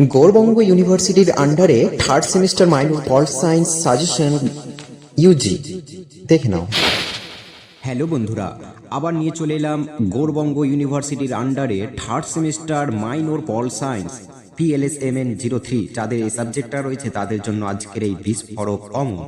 গৌড়বঙ্গ ইউনিভার্সিটির আন্ডারে third semester minor pol science suggestion UG দেখে নাও। হ্যালো বন্ধুরা, আবার নিয়ে চলে এলাম গৌড়বঙ্গ ইউনিভার্সিটির আন্ডারে third semester minor pol science PLSMN03 যাদের এই সাবজেক্টটা রয়েছে তাদের জন্য আজকের এই বিস্ফোরক অঙ্ক।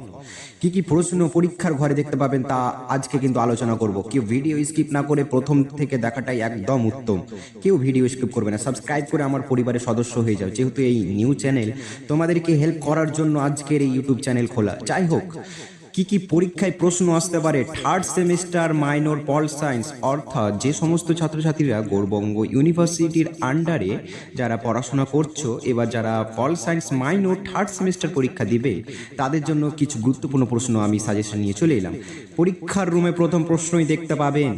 কি কি প্রশ্ন পরীক্ষার ঘরে দেখতে পাবেন তা আজকে কিন্তু আলোচনা করব। কেউ ভিডিও স্কিপ না করে প্রথম থেকে দেখাটাই একদম উত্তম। কেউ ভিডিও স্কিপ করবে না, সাবস্ক্রাইব করে আমার পরিবারের সদস্য হয়ে যাও, যেহেতু এই নিউ চ্যানেল তোমাদেরকে হেল্প করার জন্য আজকের এই ইউটিউব চ্যানেল খোলা। যাই হোক, কি কি পরীক্ষায় প্রশ্ন আসতে পারে third semester minor pol science, অর্থাৎ যে সমস্ত ছাত্রছাত্রীরা গৌড়বঙ্গ ইউনিভার্সিটির আন্ডারে যারা পড়াশোনা করছো, এবার যারা pol science minor third semester পরীক্ষা দিবে তাদের জন্য কিছু গুরুত্বপূর্ণ প্রশ্ন আমি সাজেশন নিয়ে চলে এলাম। পরীক্ষার রুমে প্রথম প্রশ্নই দেখতে পাবেন,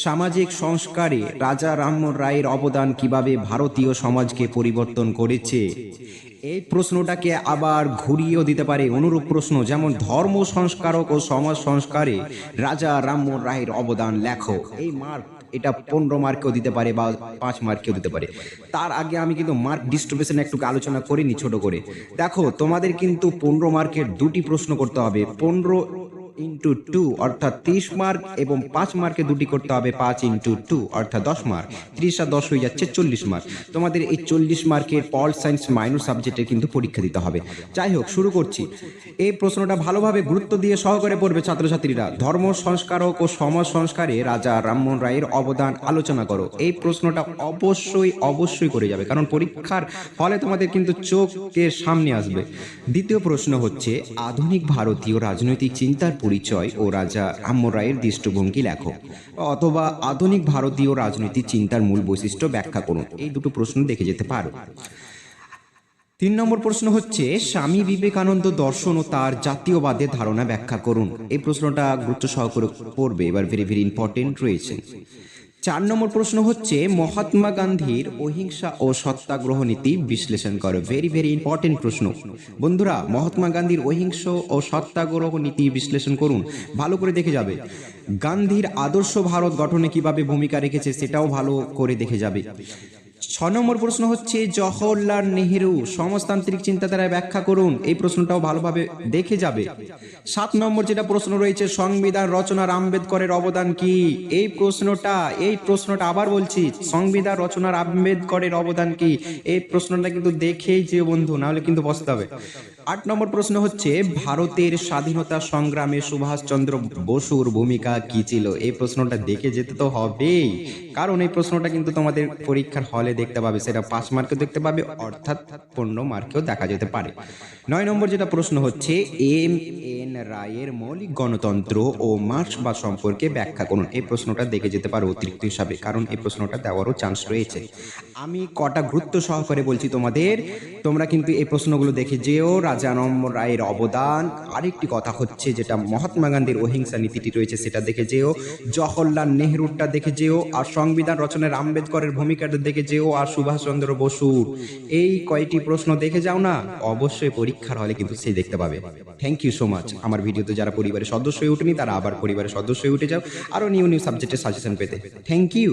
সামাজিক সংস্কারে রাজা রামমোহন রায়ের অবদান কিভাবে ভারতীয় সমাজকে পরিবর্তন করেছে। এই প্রশ্নটাকে আবার ঘুরিয়েও দিতে পারে অনুরূপ প্রশ্ন, যেমন ধর্ম সংস্কারক ও সমাজ সংস্কারে রাজা রামমোহন রায়ের অবদান লেখো। এই মার্ক এটা 15 মার্কেও দিতে পারে বা 5 মার্কেও দিতে পারে। তার আগে আমি কিন্তু মার্ক ডিস্ট্রিবিউশন একটু আলোচনা করিনি ছোট করে। দেখো, তোমাদের কিন্তু 15 মার্কের দুটি প্রশ্ন করতে হবে, 15 ইন্টু 2 অর্থাৎ 30 মার্ক, এবং 5 মার্কে দুটি করতে হবে 5 ইন্টু 2 অর্থাৎ 10 মার্ক। 30 আর 10 হয়ে যাচ্ছে 40 মার্ক। তোমাদের এই 40 মার্কের পল সায়েন্স মাইনর সাবজেক্টে কিন্তু পরীক্ষা দিতে হবে। যাই হোক, শুরু করছি। এই প্রশ্নটা ভালোভাবে গুরুত্ব দিয়ে সহকারে পড়বে ছাত্রছাত্রীরা। ধর্ম সংস্কারক ও সমাজ সংস্কারে রাজা রামমোহন রায়ের অবদান আলোচনা করো। এই প্রশ্নটা অবশ্যই করে যাবে, কারণ পরীক্ষার ফলে তোমাদের কিন্তু চোখের সামনে আসবে। দ্বিতীয় প্রশ্ন হচ্ছে, আধুনিক ভারতীয় রাজনৈতিক চিন্তার পরিচয় ও রাজা রামমোহন রায়ের দৃষ্টিভঙ্গি লেখো, অথবা আধুনিক ভারতীয় রাজনৈতিক চিন্তার মূল বৈশিষ্ট্য ব্যাখ্যা করুন। এই দুটো প্রশ্ন দেখে যেতে পারো। 3 নম্বর প্রশ্ন হচ্ছে, স্বামী বিবেকানন্দ দর্শন ও তার জাতীয়বাদের ধারণা ব্যাখ্যা করুন। এই প্রশ্নটা গুরুত্ব সহকারে পড়বে, এবার ভেরি ইম্পর্টেন্ট রয়েছে। 4 নম্বর প্রশ্ন হচ্ছে, মহাত্মা গান্ধীর অহিংসা ও সত্যাগ্রহ নীতি বিশ্লেষণ করো। ভেরি ইম্পর্টেন্ট প্রশ্ন বন্ধুরা। মহাত্মা গান্ধীর অহিংস ও সত্যাগ্রহ নীতি বিশ্লেষণ করুন, ভালো করে দেখে যাবে। গান্ধীর আদর্শ ভারত গঠনে কিভাবে ভূমিকা রেখেছে সেটাও ভালো করে দেখে যাবে। 6 নম্বর প্রশ্ন হচ্ছে, জওহরলাল নেহেরু সমাজতান্ত্রিক চিন্তাধারায় ব্যাখ্যা করুন। এই প্রশ্নটাও ভালোভাবে দেখে যাবে। 7 নম্বর যেটা প্রশ্ন রয়েছে, সংবিধান রচনার আম্বেদকরের অবদান কি। এই প্রশ্নটা আবার বলছি, সংবিধান রচনার আম্বেদকরের অবদান কি। এই প্রশ্নটা কিন্তু দেখেই যে বন্ধু, না হলে কিন্তু বসতে হবে। 8 নম্বর প্রশ্ন হচ্ছে, ভারতের স্বাধীনতা সংগ্রামে সুভাষচন্দ্র বসুর ভূমিকা কি ছিল। এই প্রশ্নটা দেখে যেতে তো হবেই, কারণ এই প্রশ্নটা কিন্তু তোমাদের পরীক্ষার হলে দেখতে পাবে, সেটা 5 মার্কেও দেখতে পাবে, অর্থাৎ 15 মার্কেও দেখা যেতে পারে। 9 নম্বর যেটা প্রশ্ন হচ্ছে, MN রায়ের মৌলিক গণতন্ত্র ও মার্ক্সবাদ সম্পর্কে ব্যাখ্যা করুন। এই প্রশ্নটা দেখে যেতে পারো অতিরিক্ত হিসাবে, কারণ এই প্রশ্নটা দেওয়ারও চান্স রয়েছে। আমি কটা গুরুত্ব সহকারে বলছি তোমাদের, তোমরা কিন্তু এই প্রশ্নগুলো দেখে যেও। রাজা রামমোহন রায়ের অবদান, আরেকটি কথা হচ্ছে যেটা মহাত্মা গান্ধীর অহিংসা নীতিটি রয়েছে সেটা দেখে যেও, জওহরলাল নেহরুরটা দেখে যেও, আর সংবিধান রচনার আম্বেদকরের ভূমিকাটা দেখে যেও, আর সুভাষচন্দ্র বসুর। এই কয়টি প্রশ্ন দেখে যাও না, অবশ্যই পরীক্ষার হলে কিন্তু সেই দেখতে পাবে। Thank you so much. আমার ভিডিওতে যারা পরিবারের সদস্য হয়ে উঠেনি তারা আবার পরিবারের সদস্য হয়ে উঠে যাও, আরও নিউ সাবজেক্টের সাজেশন পেতে। Thank you.